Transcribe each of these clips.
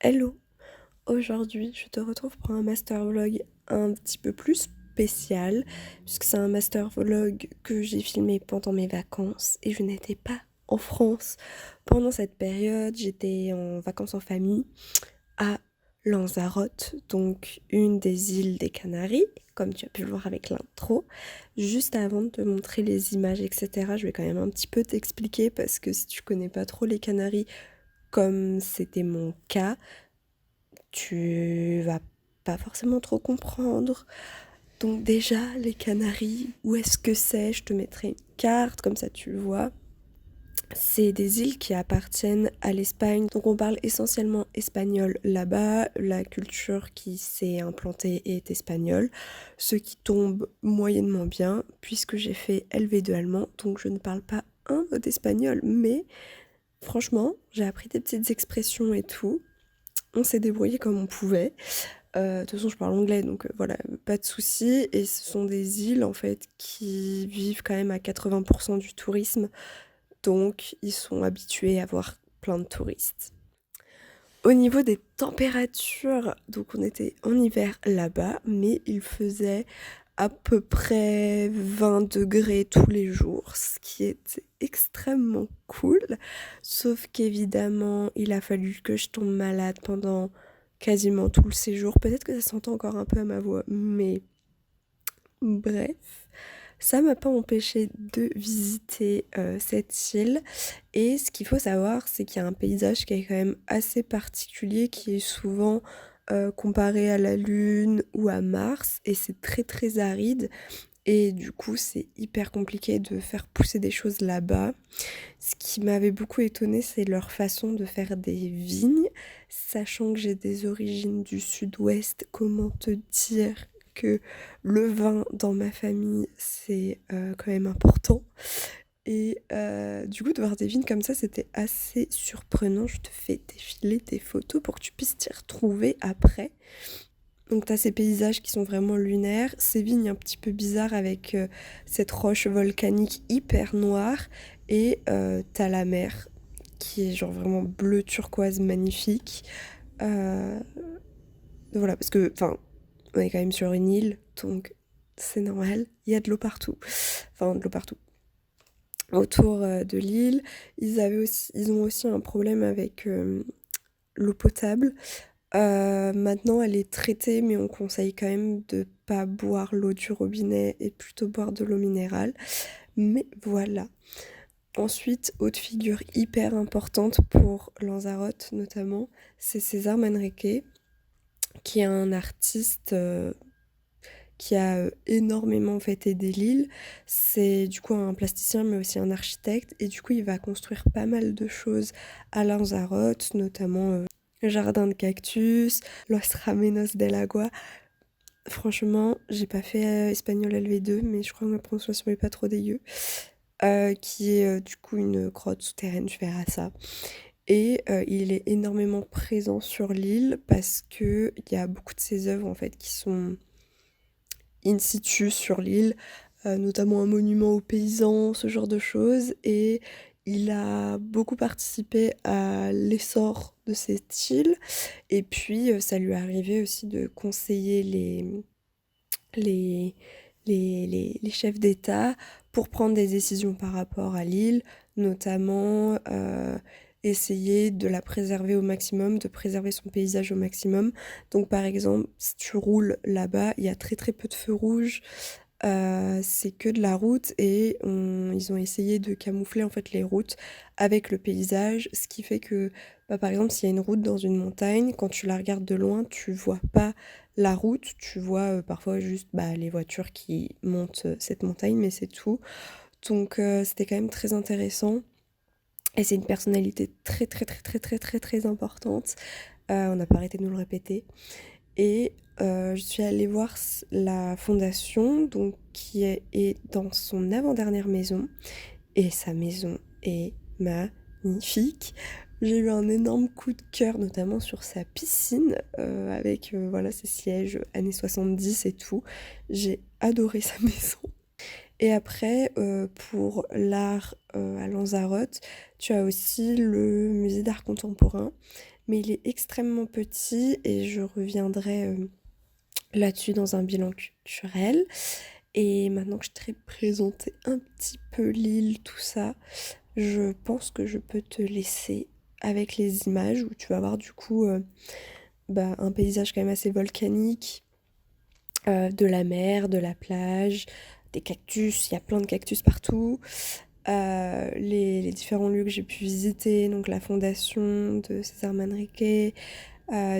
Hello! Aujourd'hui, je te retrouve pour un master vlog un petit peu plus spécial, puisque c'est un master vlog que j'ai filmé pendant mes vacances et je n'étais pas en France. Pendant cette période, j'étais en vacances en famille à Lanzarote, donc une des îles des Canaries, comme tu as pu le voir avec l'intro. Juste avant de te montrer les images, etc., je vais quand même un petit peu t'expliquer parce que si tu connais pas trop les Canaries, comme c'était mon cas, tu vas pas forcément trop comprendre. Donc déjà, les Canaries, où est-ce que c'est? Je te mettrai une carte, comme ça tu le vois. C'est des îles qui appartiennent à l'Espagne, donc on parle essentiellement espagnol là-bas, la culture qui s'est implantée est espagnole, ce qui tombe moyennement bien, puisque j'ai fait LV2 allemand, donc je ne parle pas un mot d'espagnol, mais franchement, j'ai appris des petites expressions et tout, on s'est débrouillé comme on pouvait. De toute façon, je parle anglais, donc voilà, pas de soucis. Et ce sont des îles, en fait, qui vivent quand même à 80% du tourisme. Donc, ils sont habitués à avoir plein de touristes. Au niveau des températures, donc on était en hiver là-bas, mais il faisait à peu près 20 degrés tous les jours, ce qui était extrêmement cool. Sauf qu'évidemment, il a fallu que je tombe malade pendant quasiment tout le séjour. Peut-être que ça s'entend encore un peu à ma voix, mais bref. Ça m'a pas empêché de visiter cette île. Et ce qu'il faut savoir, c'est qu'il y a un paysage qui est quand même assez particulier, qui est souvent comparé à la Lune ou à Mars. Et c'est très très aride. Et du coup, c'est hyper compliqué de faire pousser des choses là-bas. Ce qui m'avait beaucoup étonnée, c'est leur façon de faire des vignes. Sachant que j'ai des origines du sud-ouest, comment te dire que le vin dans ma famille, c'est quand même important. Et du coup, de voir des vignes comme ça, c'était assez surprenant. Je te fais défiler des photos pour que tu puisses t'y retrouver après. Donc t'as ces paysages qui sont vraiment lunaires, ces vignes un petit peu bizarres avec cette roche volcanique hyper noire, et t'as la mer qui est genre vraiment bleu turquoise magnifique. Euh, voilà, parce que enfin on est quand même sur une île, donc c'est normal, il y a de l'eau partout. Enfin de l'eau partout. Autour de l'île, ils ont aussi un problème avec l'eau potable. Maintenant, elle est traitée, mais on conseille quand même de pas boire l'eau du robinet et plutôt boire de l'eau minérale. Mais voilà. Ensuite, autre figure hyper importante pour Lanzarote notamment, c'est César Manrique, qui est un artiste qui a énormément fait aider l'île. C'est du coup un plasticien mais aussi un architecte, et du coup il va construire pas mal de choses à Lanzarote, notamment le jardin de cactus, Los Ramenos del Agua. Franchement, j'ai pas fait espagnol LV2, mais je crois que ma prononciation est pas trop dégueu. Qui est du coup une grotte souterraine, je verrai ça. Et il est énormément présent sur l'île parce que il y a beaucoup de ses œuvres en fait qui sont in situ sur l'île, notamment un monument aux paysans, ce genre de choses. Et il a beaucoup participé à l'essor de cette île. Et puis, ça lui est arrivé aussi de conseiller les, les chefs d'État pour prendre des décisions par rapport à l'île, notamment essayer de la préserver au maximum, de préserver son paysage au maximum. Donc par exemple, si tu roules là-bas, il y a très très peu de feux rouges, c'est que de la route, et ils ont essayé de camoufler en fait les routes avec le paysage, ce qui fait que par exemple s'il y a une route dans une montagne, quand tu la regardes de loin, tu vois pas la route, tu vois parfois juste les voitures qui montent cette montagne, mais c'est tout. Donc c'était quand même très intéressant, et c'est une personnalité très très très très très très très importante. On n'a pas arrêté de nous le répéter. Et je suis allée voir la fondation, donc est dans son avant-dernière maison. Et sa maison est magnifique. J'ai eu un énorme coup de cœur, notamment sur sa piscine, avec voilà, ses sièges années 70 et tout. J'ai adoré sa maison. Et après, pour l'art à Lanzarote, tu as aussi le musée d'art contemporain, mais il est extrêmement petit et je reviendrai là-dessus dans un bilan culturel. Et maintenant que je t'ai présenté un petit peu l'île, tout ça, je pense que je peux te laisser avec les images où tu vas voir du coup un paysage quand même assez volcanique, de la mer, de la plage, des cactus, il y a plein de cactus partout. Les différents lieux que j'ai pu visiter, donc la fondation de César Manrique, des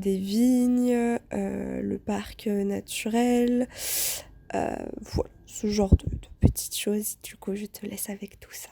vignes, le parc naturel, voilà, ce genre de petites choses. Du coup, je te laisse avec tout ça.